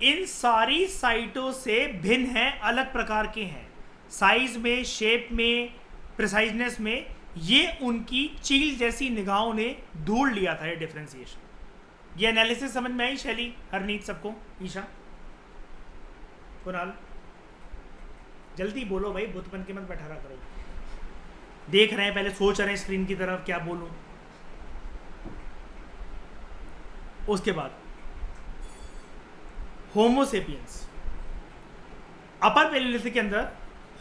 S1: इन सारी साइटों से भिन्न हैं, अलग प्रकार के हैं, साइज में, शेप में, प्रिसाइजनेस में। ये उनकी चील जैसी निगाहों ने ढूंढ लिया था ये डिफरेंशिएशन। ये एनालिसिस समझ में आई शैली, हरनीत, सबको? ईशा, कुणाल, जल्दी बोलो भाई, बुत बन के मत बैठा रहा करो। देख रहे हैं, पहले सोच रहे हैं स्क्रीन की तरफ क्या बोलूं। उसके बाद होमोसेपियंस, अपर पैलियोलिथिक के अंदर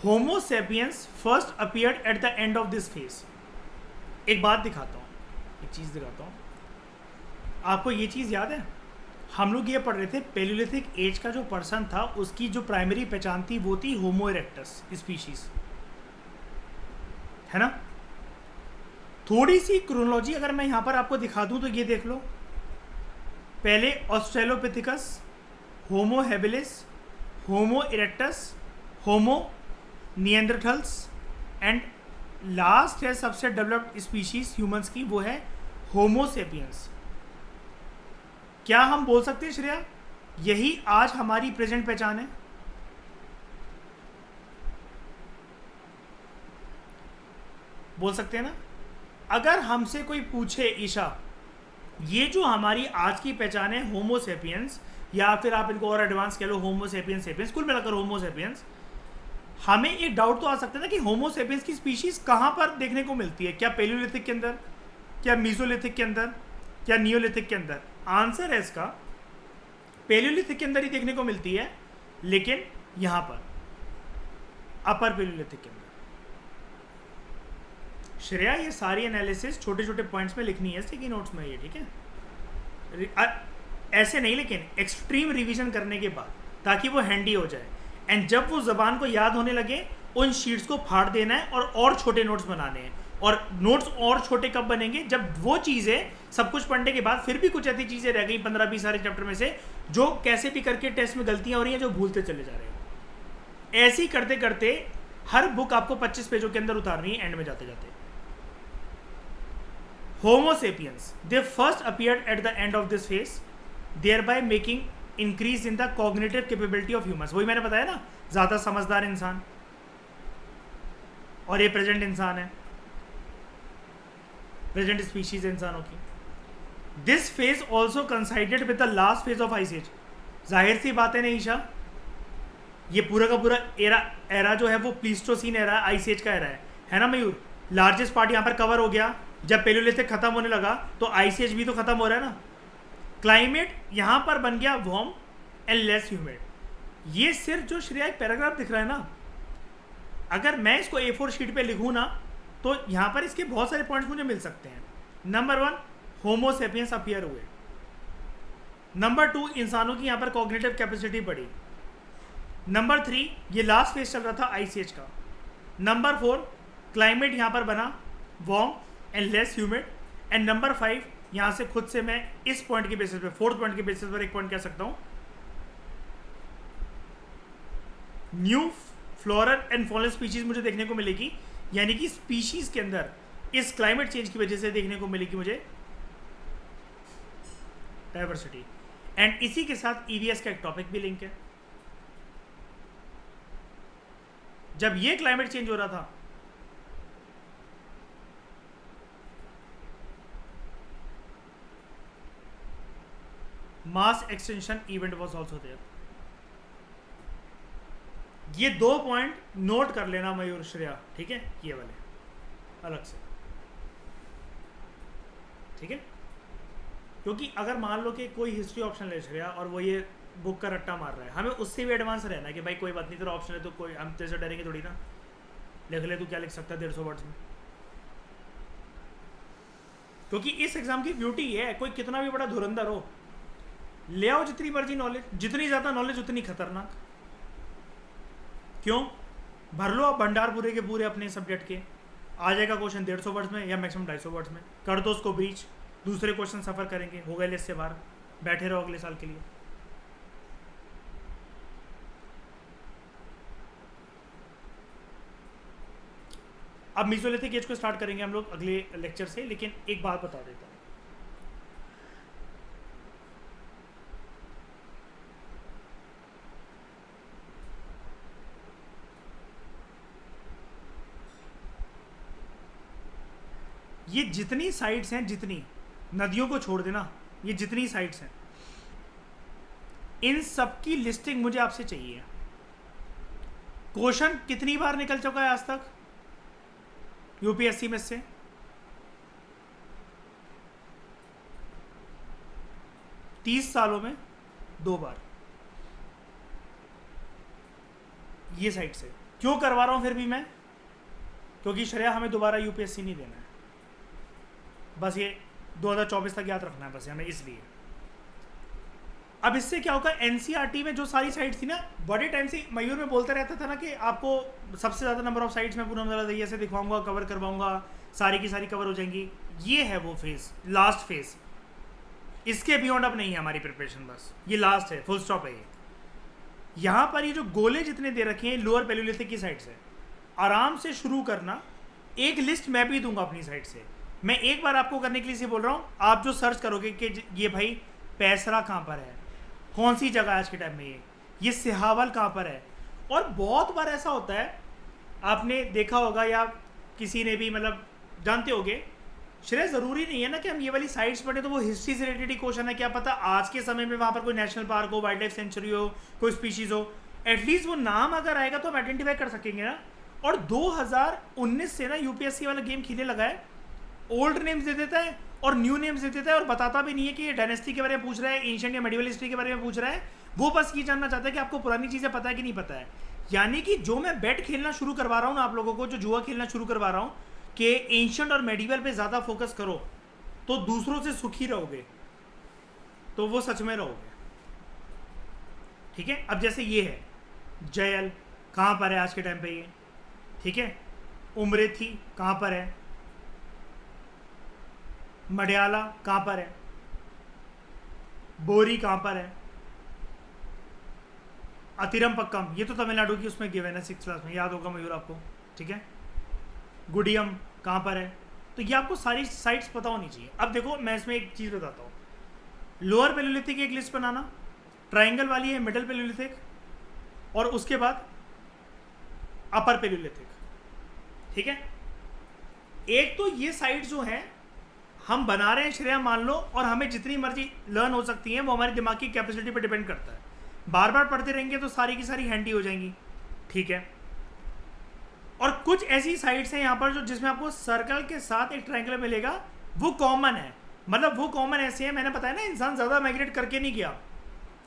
S1: Homo sapiens first appeared at the end of this phase. एक बात दिखाता हूँ, एक चीज़ दिखाता हूँ आपको। ये चीज़ याद है, हम लोग ये पढ़ रहे थे पैलियोलिथिक एज का जो पर्सन था उसकी जो प्राइमरी पहचान थी वो थी होमो इरेक्टस स्पीशीज, है ना। थोड़ी सी क्रोनोलॉजी अगर मैं यहाँ पर आपको दिखा दूँ तो ये देख लो, पहले Australopithecus, Homo habilis, homo erectus, homo Neanderthals and last है सबसे डेवलप्ड स्पीशीज ह्यूमंस की, वो है होमो सेपियंस। क्या हम बोल सकते हैं श्रेया यही आज हमारी प्रेजेंट पहचान है? बोल सकते हैं ना। अगर हमसे कोई पूछे ईशा ये जो हमारी आज की पहचान है होमो सेपियंस, या फिर आप इनको और एडवांस कह लो होमो सेपियंस, कुल मिलाकर होमो सेपियंस, हमें एक डाउट तो आ सकता है ना कि होमो सेपियंस की स्पीशीज कहां पर देखने को मिलती है? क्या पैलियोलिथिक के अंदर, क्या मीसोलिथिक के अंदर, क्या नियोलिथिक के अंदर? आंसर है इसका पैलियोलिथिक के अंदर ही देखने को मिलती है, लेकिन यहां पर अपर पैलियोलिथिक के अंदर। श्रेया ये सारी एनालिसिस छोटे छोटे पॉइंट्स में लिखनी है स्टिकी नोट्स में, ये ठीक है? ऐसे नहीं, लेकिन एक्सट्रीम रिवीजन करने के बाद, ताकि वो हैंडी हो जाए। एंड जब वो जबान को याद होने लगे उन शीट्स को फाड़ देना है और छोटे नोट्स बनाने हैं। और नोट्स और छोटे कब बनेंगे? जब वो चीज़ें सब कुछ पढ़ने के बाद फिर भी कुछ ऐसी चीज़ें रह गई 15-20 सारे चैप्टर में से जो कैसे भी करके टेस्ट में गलतियां हो रही हैं, जो भूलते चले जा रहे हैं। ऐसे ही करते करते हर बुक आपको 25 पेजों के अंदर उतारनी है एंड में जाते जाते। Homo sapiens, they first appeared at the end of this phase, thereby making increase in the cognitive capability of humans. वही मैंने बताया ना, ज़्यादा समझदार इंसान, और ये प्रेजेंट इंसान है। प्रेजेंट स्पीशीज इंसानों की। This phase also considered with the last phase of ice age. जाहिर सी बात है ना ईशा, ये पूरा का पूरा एरा जो है वो प्लीस्टोसीन एरा, आइस एज का एरा है ना मयूर। लार्जेस्ट पार्ट यहाँ पर कवर हो गया। जब पेलियोलिथिक खत्म होने लगा तो आइस एज भी तो खत्म हो रहा है ना। क्लाइमेट यहाँ पर बन गया वार्म एंड लेस ह्यूमिड। ये सिर्फ जो श्रेया एक पैराग्राफ दिख रहा है ना, अगर मैं इसको A4 शीट पे लिखूँ ना तो यहाँ पर इसके बहुत सारे पॉइंट्स मुझे मिल सकते हैं। नंबर 1, होमोसेपियंस अपीयर हुए। नंबर 2, इंसानों की यहाँ पर कॉग्निटिव कैपेसिटी बढ़ी। नंबर 3, ये लास्ट फेज चल रहा था आइस एज का। नंबर 4, क्लाइमेट यहाँ पर बना warm and less humid. And number 5, यहाँ से खुद से मैं इस पॉइंट के बेसिस पे, फोर्थ पॉइंट के बेसिस पर एक पॉइंट कह सकता हूँ, new floral and fallen species मुझे देखने को मिलेगी। यानी कि स्पीशीज के अंदर इस क्लाइमेट चेंज की वजह से देखने को मिलेगी मुझे डाइवर्सिटी। एंड इसी के साथ ईवीएस का एक टॉपिक भी लिंक है। जब ये क्लाइमेट चेंज हो रहा था mass extension event was also there. ये 2 पॉइंट नोट कर लेना मयूर श्रेया, ठीक है, ये वाले अलग से, ठीक है। क्योंकि अगर मान लो कि कोई हिस्ट्री ऑप्शन ले श्रेया और वो ये बुक का रट्टा मार रहा है, हमें उससे भी एडवांस रहना है कि भाई कोई बात नहीं, तेरा ऑप्शन है तो कोई, हम तेरे से डरेंगे थोड़ी ना, लिख ले, तू क्या लिख सकता है 150 वर्ड्स में। क्योंकि इस एग्जाम की ब्यूटी ये है, कोई कितना भी बड़ा धुरंधर हो, ले आओ जितनी मर्जी नॉलेज, जितनी ज़्यादा नॉलेज उतनी खतरनाक। क्यों? भर लो आप भंडार पूरे के पूरे अपने सब्जेक्ट के, आ जाएगा क्वेश्चन 150 वर्ड्स में या मैक्सिमम 250 वर्ड्स में। कर दो उसको ब्रीच, दूसरे क्वेश्चन सफ़र करेंगे, हो गए लिस्ट से बाहर, बैठे रहो अगले साल के लिए। अब मीसोलिथिक एज को स्टार्ट करेंगे हम लोग अगले लेक्चर से, लेकिन एक बात बता देता हूँ। ये जितनी साइट्स हैं, जितनी नदियों को छोड़ देना, ये जितनी साइट्स हैं, इन सब की लिस्टिंग मुझे आपसे चाहिए। क्वेश्चन कितनी बार निकल चुका है आज तक यूपीएससी में से? तीस सालों में 2 बार। ये साइट से क्यों करवा रहा हूं फिर भी मैं? क्योंकि श्रेया हमें दोबारा यूपीएससी नहीं देना है, बस ये 2024 तक याद रखना है बस हमें, इसलिए। अब इससे क्या होगा, एनसीईआरटी में जो सारी साइट्स थी ना, बड़े टाइम से मयूर में बोलता रहता था ना कि आपको सबसे ज़्यादा नंबर ऑफ साइट्स में पूनम दरिया से दिखवाऊंगा, कवर करवाऊंगा, सारी की सारी कवर हो जाएंगी। ये है वो फेज़, लास्ट फेज़। इसके बियॉन्ड अब नहीं है हमारी प्रिपरेशन, बस ये लास्ट है, फुल स्टॉप है ये। यहाँ पर ये जो गोले जितने दे रखे हैं लोअर पेलियोलिथिक की साइड से, आराम से शुरू करना। एक लिस्ट मैं भी दूंगा अपनी साइड से। मैं एक बार आपको करने के लिए से बोल रहा हूँ, आप जो सर्च करोगे कि ये भाई पैसरा कहाँ पर है, कौन सी जगह आज के टाइम में, ये सिहावल कहाँ पर है। और बहुत बार ऐसा होता है, आपने देखा होगा या किसी ने भी मतलब जानते होगे, श्रेय ज़रूरी नहीं है ना कि हम ये वाली साइट्स पढ़ें तो वो हिस्ट्री से रिलेटेड ही क्वेश्चन है। क्या पता आज के समय में वहाँ पर कोई नेशनल पार्क हो, वाइल्ड लाइफ सेंचुरी हो, कोई स्पीशीज़ हो, एटलीस्ट वो नाम अगर आएगा तो हम आइडेंटिफाई कर सकेंगे ना। और 2019 से ना यूपीएससी वाला गेम खेलने लगा है, ओल्ड नेम्स दे देता है और न्यू नेम्स दे देता है, और बताता भी नहीं है कि ये डायनेस्टी के बारे में पूछ रहा है, एंशिएंट या मेडिवल हिस्ट्री के बारे में पूछ रहा है। वो बस ये जानना चाहता है कि आपको पुरानी चीज़ें पता है कि नहीं पता है। यानी कि जो मैं बेट खेलना शुरू करवा रहा हूँ ना आप लोगों को, जो जुआ खेलना शुरू करवा रहा हूँ कि एंशिएंट और मेडिवल पे ज़्यादा फोकस करो तो दूसरों से सुखी रहोगे, तो वो सच में रहोगे। ठीक है, अब जैसे ये है जयल, कहाँ पर है आज के टाइम पे ये, ठीक है। उमरेथी कहाँ पर है, मडयाला कहाँ पर है, बोरी कहाँ पर है, अतिरम पक्कम, ये तो तमिलनाडु की उसमें गिवन है 6th क्लास में, याद होगा मयूर आपको, ठीक है। गुडियम कहाँ पर है, तो ये आपको सारी साइट्स पता होनी चाहिए। अब देखो मैं इसमें एक चीज़ बताता हूँ, लोअर पेलियोलिथिक एक लिस्ट बनाना, ट्राइंगल वाली है मिडल पेलियोलिथिक, और उसके बाद अपर पेलियोलिथिक, ठीक है। एक तो ये साइट जो है हम बना रहे हैं श्रेया मान लो, और हमें जितनी मर्जी लर्न हो सकती है वो हमारी दिमाग की कैपेसिटी पर डिपेंड करता है। बार बार पढ़ते रहेंगे तो सारी की सारी हैंडी हो जाएंगी, ठीक है। और कुछ ऐसी साइड्स हैं यहाँ पर जो जिसमें आपको सर्कल के साथ एक ट्रायंगल मिलेगा, वो कॉमन है। मतलब वो कॉमन ऐसे है, मैंने बताया ना, इंसान ज़्यादा माइग्रेट करके नहीं गया।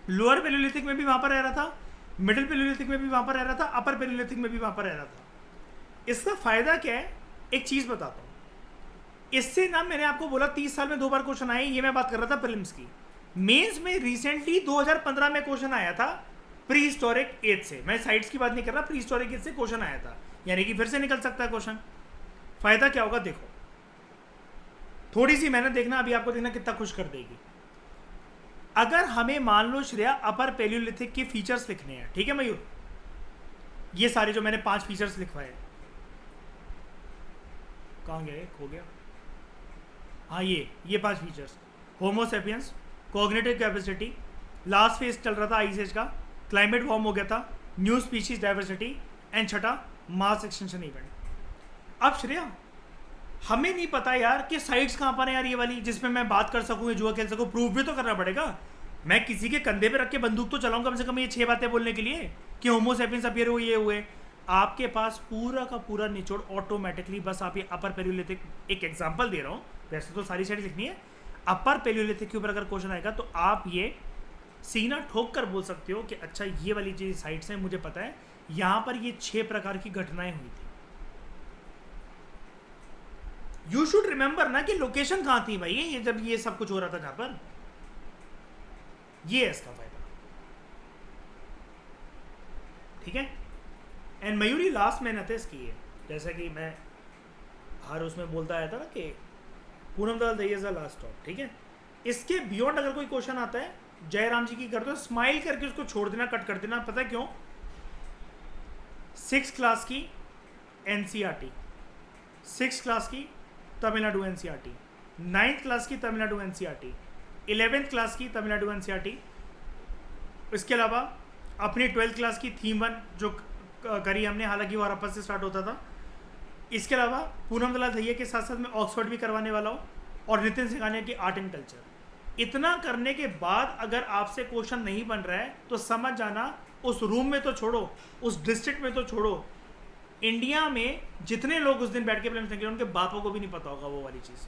S1: लोअर पेलियोलिथिक में भी वहाँ पर रह रहा था, मिडिल पेलियोलिथिक में भी वहाँ पर रह रहा था, अपर पेलियोलिथिक में भी वहाँ पर रह रहा था। इसका फ़ायदा क्या है, एक चीज़ बताता हूँ। इससे ना, मैंने आपको बोला 30 साल में 2 बार क्वेश्चन आए, ये मैं बात कर रहा था प्रीलिम्स की। मेंस में रिसेंटली 2015 में क्वेश्चन आया था प्री हिस्टोरिक एज से, मैं साइड्स की बात नहीं कर रहा, प्री हिस्टोरिक एज से क्वेश्चन आया था, यानी कि फिर से निकल सकता है क्वेश्चन। फायदा क्या होगा देखो, थोड़ी सी मेहनत देखना, अभी आपको देखना कितना खुश कर देगी। अगर हमें मान लो श्रेया अपर पेलियोलिथिक के फीचर्स लिखने हैं, ठीक है मयूर, ये सारे जो मैंने 5 फीचर्स लिखवाए, कहाँ गए, खो गया, हाँ ये 5 features, Homo sapiens, cognitive capacity, last phase चल रहा था आइस एज का, क्लाइमेट वार्म हो गया था, न्यू स्पीशीज डाइवर्सिटी, एंड छठा मास एक्सटेंशन इवेंट। अब श्रेया हमें नहीं पता यार कि साइड्स कहाँ पर है यार, ये वाली जिसमें मैं बात कर सकूँ, जुआ खेल सकूँ, प्रूव भी तो करना पड़ेगा। मैं किसी के कंधे पे रख के बंदूक तो चलाऊंगा कम से कम ये 6 बातें बोलने के लिए कि होमोसेपियंस अपीयर हुए, ये हुए। आपके पास पूरा का पूरा निचोड़ ऑटोमेटिकली, बस आप ये अपर पेलियोलिथिक, एक एग्जांपल दे रहा हूँ, वैसे तो सारी साइड लिखनी है, अपर पेलियोलिथिक के ऊपर अगर क्वेश्चन आएगा तो आप ये सीना ठोक कर बोल सकते हो कि अच्छा ये वाली चीज साइड्स हैं, मुझे पता है यहाँ पर ये 6 प्रकार की घटनाएं हुई थी। यू शुड रिमेंबर ना कि लोकेशन कहाँ थी भाई, ये जब ये सब कुछ हो रहा था जहाँ पर, ये है इसका फायदा, ठीक है। एंड मयूरी लास्ट मेहनत है इसकी है, जैसा कि मैं हर उसमें बोलता आया था ना कि Poonam Dayal Dahiya is the last stop, ठीक है। इसके बियॉन्ड अगर कोई क्वेश्चन आता है, जयराम जी की कर दो, स्माइल करके उसको छोड़ देना, कट कर देना। पता है क्यों? 6th क्लास की एनसीईआरटी, 6th क्लास की तमिलनाडु एनसीईआरटी, 9th क्लास की तमिलनाडु एनसीईआरटी, 11th क्लास की तमिलनाडु एनसीईआरटी, इसके अलावा अपनी 12th क्लास की थीम 1 जो करी हमने, हालांकि वो हड़प्पा से स्टार्ट होता था। इसके अलावा पूनम दलाल दहिया के साथ साथ मैं ऑक्सफोर्ड भी करवाने वाला हूँ, और नितिन सिंघानिया की आर्ट एंड कल्चर। इतना करने के बाद अगर आपसे क्वेश्चन नहीं बन रहा है तो समझ जाना, उस रूम में तो छोड़ो, उस डिस्ट्रिक्ट में तो छोड़ो, इंडिया में जितने लोग उस दिन बैठ के प्रेम संख्या, उनके बापों को भी नहीं पता होगा वो वाली चीज़।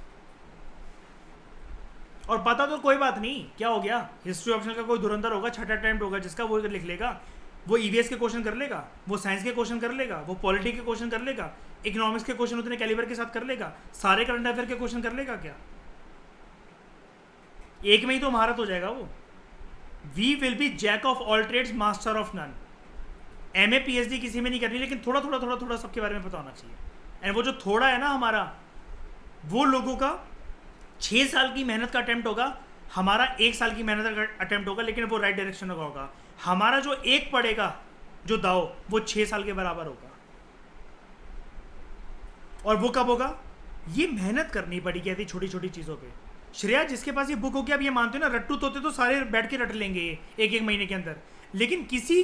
S1: और पता तो कोई बात नहीं, क्या हो गया, हिस्ट्री ऑप्शनल का कोई धुरंधर होगा, छठा अटेम्प्ट होगा जिसका, वो लिख लेगा, वो ईवीएस के क्वेश्चन कर लेगा, वो साइंस के क्वेश्चन कर लेगा, वो पॉलिटी के क्वेश्चन कर लेगा, इकोनॉमिक्स के क्वेश्चन उतने कैलिबर के साथ कर लेगा, सारे करंट अफेयर के क्वेश्चन कर लेगा। क्या एक में ही तो महारत हो जाएगा वो। We will be jack of all trades, master of none. MA PhD किसी में नहीं करनी, लेकिन थोड़ा थोड़ा थोड़ा थोड़ा सबके बारे में पता होना चाहिए। एंड वो जो थोड़ा है ना हमारा, वो लोगों का 6 साल की मेहनत का अटेम्प्ट होगा, हमारा 1 साल की मेहनत का अटेम्प्ट होगा, लेकिन वो राइट डायरेक्शन का होगा। हमारा जो एक पड़ेगा जो दाव, वो 6 साल के बराबर होगा। और वो कब होगा? ये मेहनत करनी पड़ेगी ऐसी छोटी छोटी चीज़ों पे। श्रेया जिसके पास ये बुक होगी, आप ये मानते हो ना, रट्टू तोते तो सारे बैठ के रट लेंगे एक एक महीने के अंदर, लेकिन किसी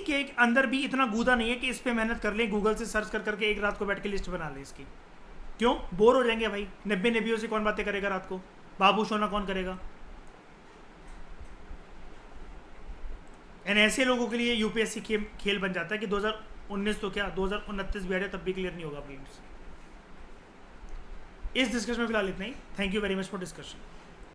S1: के अंदर भी इतना गूदा नहीं है कि इस पे मेहनत कर लें, गूगल से सर्च कर करके एक रात को बैठ के लिस्ट बना लें इसकी। क्यों? बोर हो जाएंगे भाई, नब्बे नबियों से कौन बातें करेगा रात को, बाबू सोना कौन करेगा। एंड ऐसे लोगों के लिए यूपीएससी खेल बन जाता है कि 2019 तो क्या 2029 भी आ जाए तब भी क्लियर नहीं होगा प्लीज। इस डिस्कशन में फिलहाल इतना ही। Thank you very much for discussion.